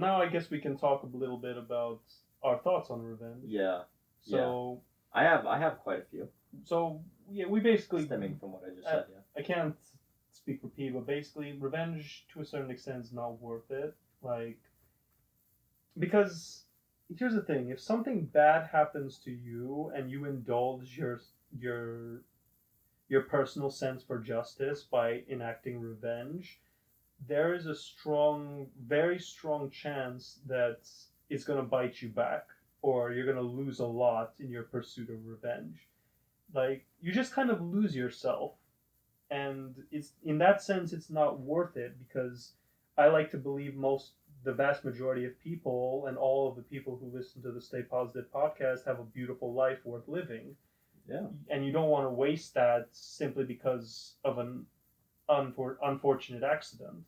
now I guess we can talk a little bit about our thoughts on revenge. Yeah. So I have quite a few so yeah, we basically stemming from what I just uh, said. Yeah. I can't speak for P, but basically, revenge to a certain extent is not worth it. Like, because here's the thing: if something bad happens to you and you indulge your your personal sense for justice by enacting revenge, there is a strong, very strong chance that it's gonna bite you back, or you're gonna lose a lot in your pursuit of revenge. Like, you just kind of lose yourself, and it's in that sense it's not worth it, because I like to believe the vast majority of people and all of the people who listen to the Stay Positive podcast have a beautiful life worth living. Yeah. And you don't want to waste that simply because of an unfortunate accident.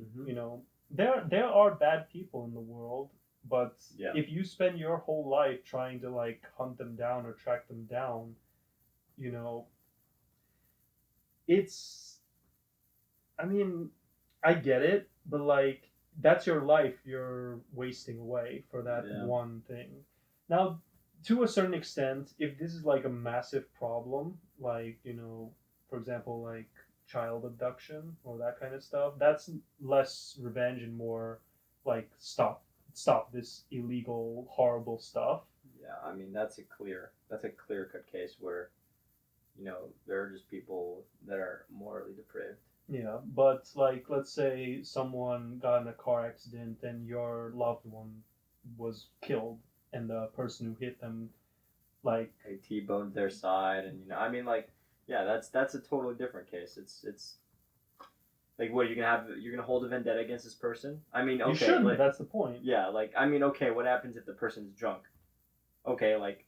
Mm-hmm. You know, there are bad people in the world, but Yeah. if you spend your whole life trying to like hunt them down or track them down, you know, it's I mean, I get it, but like that's your life you're wasting away for that Yeah. one thing. Now, to a certain extent, if this is like a massive problem, like, for example, like child abduction or that kind of stuff, that's less revenge and more like stop this illegal horrible stuff. Yeah. I mean, that's a clear cut case where, there are just people that are morally depraved. Yeah, but like, let's say someone got in a car accident and your loved one was killed, and the person who hit them, like, Like T-boned their side, and I mean, like, yeah, that's a totally different case. It's like, what you're gonna hold a vendetta against this person? I mean, okay, you shouldn't. like, That's the point. yeah, like, I mean, okay, what happens if the person's drunk? Okay, like,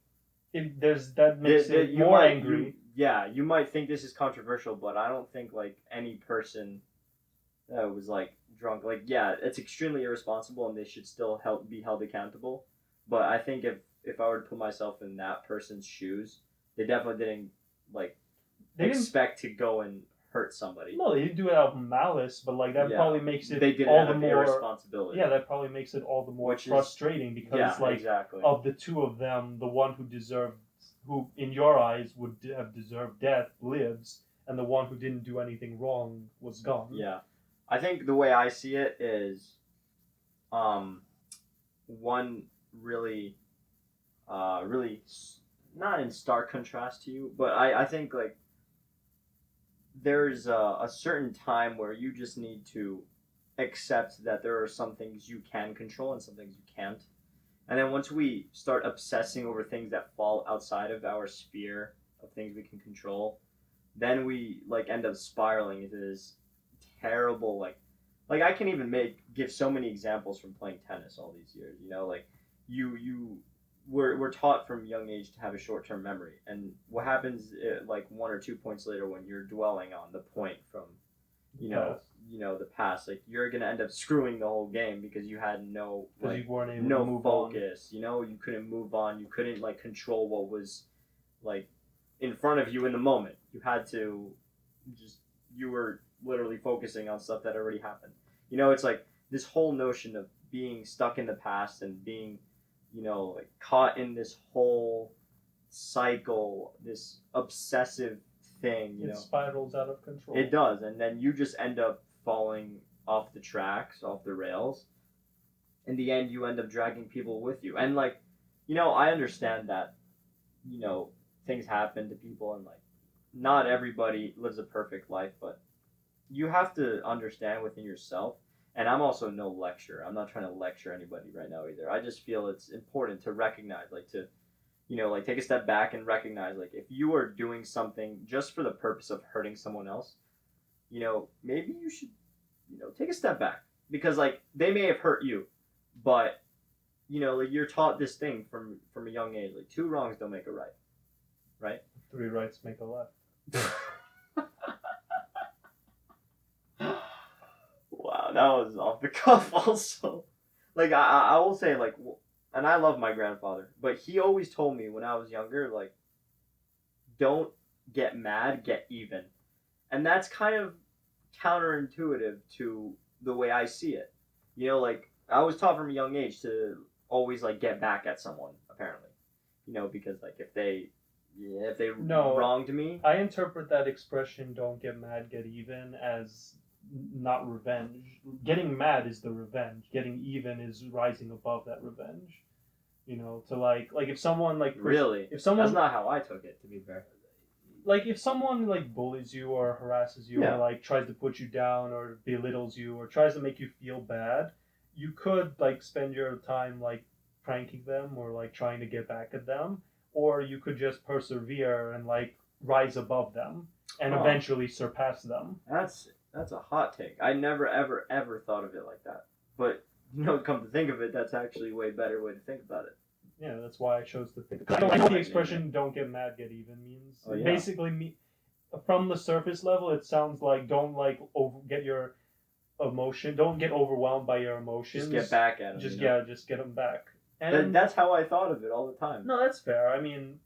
That makes it more angry. you might think this is controversial, but I don't think like any person that was like drunk, like, yeah, it's extremely irresponsible, and they should still be held accountable. But I think if I were to put myself in that person's shoes, they definitely didn't like They didn't. expect to go and hurt somebody. No, they didn't do it out of malice, but like that Yeah, probably makes it they did it all out the of more. irresponsibility. Yeah, that probably makes it all the more Which is- frustrating because Yeah, like exactly. of the two of them, the one who in your eyes would have deserved death lives, and the one who didn't do anything wrong was gone. Yeah, I think the way I see it is, one really, really not in stark contrast to you, but I think like there's a certain time where you just need to accept that there are some things you can control and some things you can't. And then once we start obsessing over things that fall outside of our sphere of things we can control, then we like end up spiraling into this terrible like I can even give so many examples from playing tennis all these years. Like you we're taught from young age to have a short term memory, and what happens like 1 or 2 points later when you're dwelling on the point from the past, like you're gonna end up screwing the whole game because you had no you weren't able no to move focus. You couldn't move on. You couldn't like control what was like in front of you in the moment. You had to you were literally focusing on stuff that already happened. It's like this whole notion of being stuck in the past and being, like caught in this whole cycle, this obsessive thing. It spirals out of control. It does, and then you just end up falling off the tracks, off the rails. In the end, you end up dragging people with you, and like, I understand that, things happen to people, and like, not everybody lives a perfect life, but you have to understand within yourself. And I'm also no lecturer. I'm not trying to lecture anybody right now either. I just feel it's important to recognize, like to, like take a step back and recognize, like if you are doing something just for the purpose of hurting someone else, maybe you should, take a step back, because like they may have hurt you, but like you're taught this thing from a young age, like 2 wrongs don't make a right, right? 3 rights make a left. Wow, that was off the cuff also. Like, I will say, like, and I love my grandfather, but he always told me when I was younger, like, don't get mad, get even. And that's kind of counterintuitive to the way I see it. Like, I was taught from a young age to always like get back at someone. Apparently, because like if they No. wronged me, I interpret that expression "don't get mad, get even" as not revenge. Getting mad is the revenge. Getting even is rising above that revenge. To like if someone like really, if someone that's not how I took it. To be fair, like if someone like bullies you or harasses you Yeah. or like tries to put you down or belittles you or tries to make you feel bad, you could like spend your time like pranking them or like trying to get back at them, or you could just persevere and like rise above them and Huh. eventually surpass them. that's a hot take. I never ever thought of it like that. But come to think of it, that's actually a way better way to think about it. Yeah, that's why I chose to think. I know what the expression "don't get mad, get even" means. Oh, yeah. Basically, from the surface level, it sounds like don't like don't get overwhelmed by your emotions. Just get back at them. Just get them back. And That's how I thought of it all the time. no, that's fair. I mean,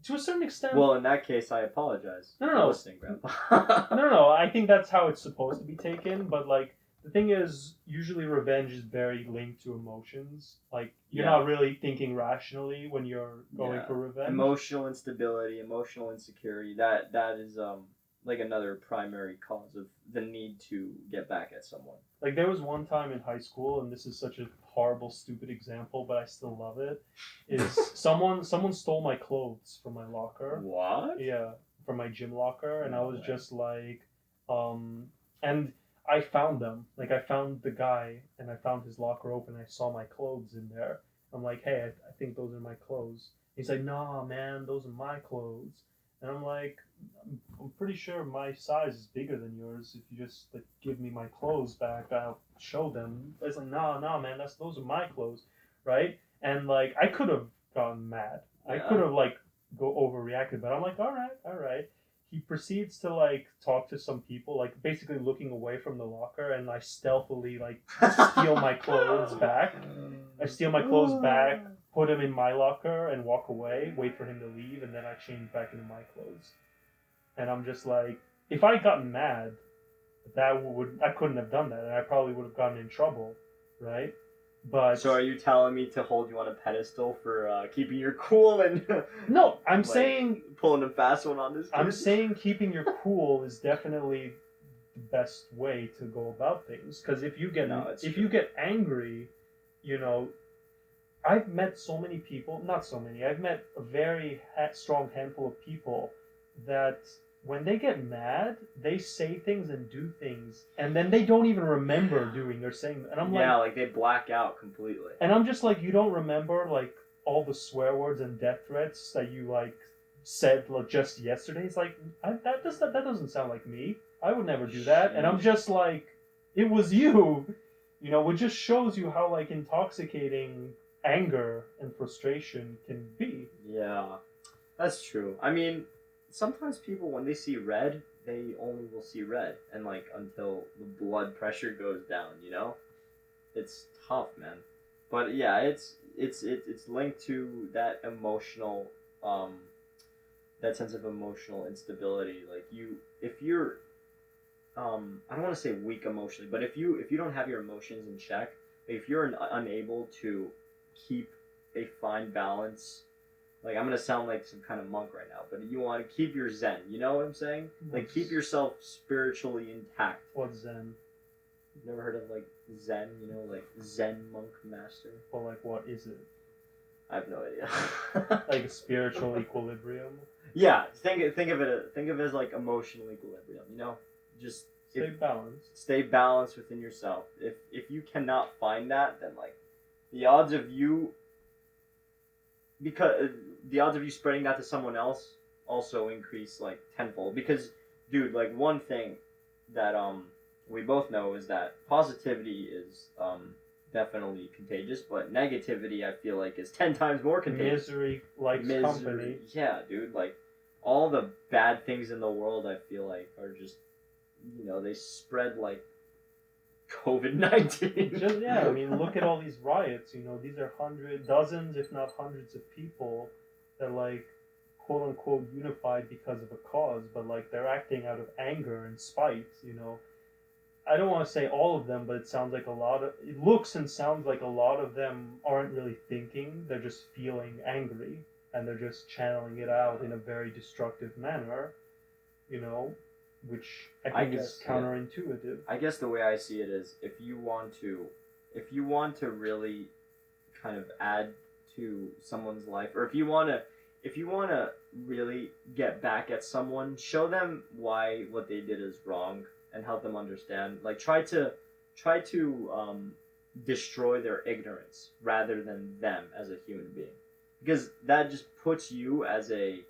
to a certain extent. Well, in that case, I apologize. No, no, for no. listening, Grandpa. No. I think that's how it's supposed to be taken. But like the thing is, usually revenge is very linked to emotions. Like you're Yeah. not really thinking rationally when you're going Yeah. for revenge. Emotional instability, emotional insecurity. That is like another primary cause of the need to get back at someone. Like there was one time in high school, and this is such a horrible, stupid example, but I still love it. Is someone stole my clothes from my locker? What? Yeah, from my gym locker, and I was No way. just like, and I found them. Like I found the guy, and I found his locker open. I saw my clothes in there. I'm like, hey, I think those are my clothes. He's like, nah, man, those are my clothes. And I'm like, I'm pretty sure my size is bigger than yours. If you just like give me my clothes back, I'll show them. It's like, nah, man, those are my clothes, right? And like, I could have gotten mad. I Yeah. could have like go overreacted, but I'm like, all right. He proceeds to like talk to some people, like basically looking away from the locker, and I stealthily like steal my clothes back. I steal my clothes back, put him in my locker, and walk away. Wait for him to leave, and then I change back into my clothes. And I'm just like, if I got mad, I couldn't have done that, and I probably would have gotten in trouble, right? But So are you telling me to hold you on a pedestal for keeping your cool and no, I'm like, saying pulling a fast one on this kid? I'm saying keeping your cool is definitely the best way to go about things. Because if you get true. you get angry, I've met so many people. Not so many. I've met a very strong handful of people that when they get mad, they say things and do things, and then they don't even remember doing or saying. And I'm like they black out completely. and I'm just like, you don't remember like all the swear words and death threats that you like said like, just yesterday. It's like that doesn't sound like me. I would never do that. And I'm just like, it was you. It just shows you how like intoxicating anger and frustration can be. Yeah, that's true. I mean, sometimes people when they see red, they only will see red, and like until the blood pressure goes down, it's tough, man. But yeah, it's linked to that emotional, that sense of emotional instability. Like if you're, I don't want to say weak emotionally, but if you don't have your emotions in check, if you're unable to keep a fine balance. Like, I'm going to sound like some kind of monk right now, but you want to keep your zen. You know what I'm saying? Like, keep yourself spiritually intact. What's Zen? You've never heard of, like, Zen? Like, Zen monk master? Or like, what is it? I have no idea. Like a spiritual equilibrium? Yeah, think of it as, like, emotional equilibrium, Just stay balanced within yourself. If you cannot find that, then, like, the odds of you spreading that to someone else also increase like tenfold. Because, dude, like one thing that we both know is that positivity is definitely contagious, but negativity I feel like is 10 times more contagious. Misery likes company. Yeah, dude. Like all the bad things in the world, I feel like are just they spread like COVID-19. Yeah, I mean, look at all these riots. These are dozens, if not hundreds, of people that like, quote unquote, unified because of a cause, but like they're acting out of anger and spite. I don't want to say all of them, but it looks and sounds like a lot of them aren't really thinking. They're just feeling angry and they're just channeling it out in a very destructive manner, you know, which I I think is guess, yeah. counterintuitive. I guess the way I see it is if you want to really kind of add to someone's life, or if you want to really get back at someone, show them why what they did is wrong and help them understand. Like try to destroy their ignorance rather than them as a human being, because that just puts you as a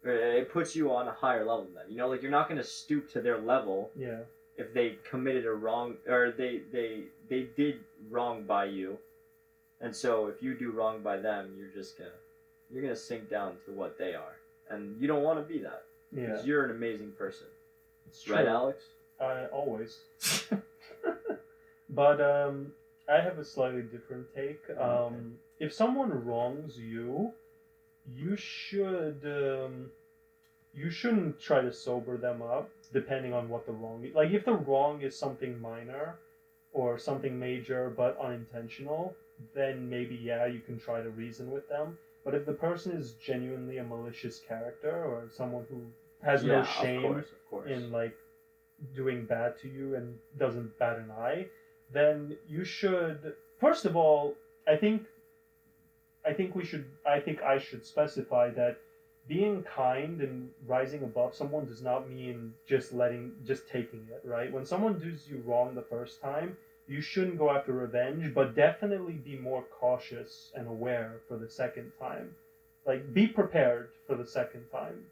it puts you on a higher level than them. You know, like you're not going to stoop to their level Yeah. if they committed a wrong, or they did wrong by you, and so if you do wrong by them, you're gonna sink down to what they are, and you don't want to be that Yeah. because you're an amazing person, It's true. right, Alex? Always. But I have a slightly different take. If someone wrongs you, you should you shouldn't try to sober them up depending on what the wrong is. Like if the wrong is something minor or something major but unintentional, then maybe yeah, you can try to reason with them. But if the person is genuinely a malicious character or someone who has no shame of course. in like doing bad to you and doesn't bat an eye, then you should first of all, I think I think I should specify that being kind and rising above someone does not mean just taking it, right? When someone does you wrong the first time, you shouldn't go after revenge, but definitely be more cautious and aware for the second time. Like be prepared for the second time.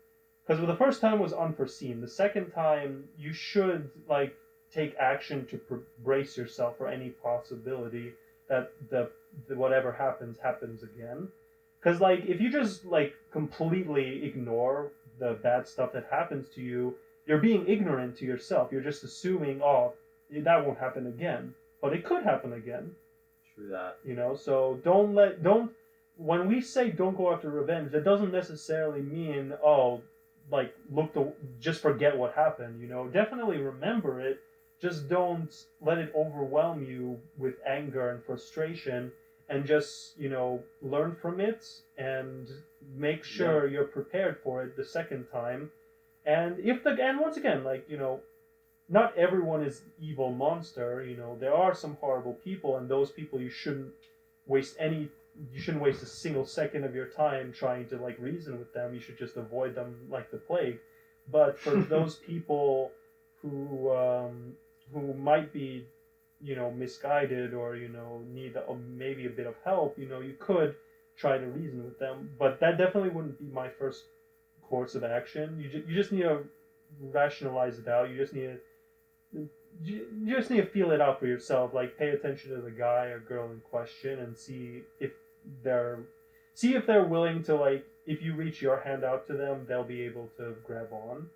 Because the first time was unforeseen. The second time you should like take action to brace yourself for any possibility that the whatever happens again. Because like if you just like completely ignore the bad stuff that happens to you, you're being ignorant to yourself. You're just assuming, oh, that won't happen again, but it could happen again. True that. You know, so don't. When we say don't go after revenge, that doesn't necessarily mean oh, like just forget what happened. You know, definitely remember it. Just don't let it overwhelm you with anger and frustration, and just learn from it and make sure you're prepared for it the second time. And once again, like not everyone is evil monster. There are some horrible people, and those people you shouldn't waste a single second of your time trying to like reason with them. You should just avoid them like the plague. But for those people who might be misguided or need maybe a bit of help, you could try to reason with them, but that definitely wouldn't be my first course of action. You just need to rationalize it out. You just need to feel it out for yourself. Like pay attention to the guy or girl in question and they're willing to, like, if you reach your hand out to them, they'll be able to grab on.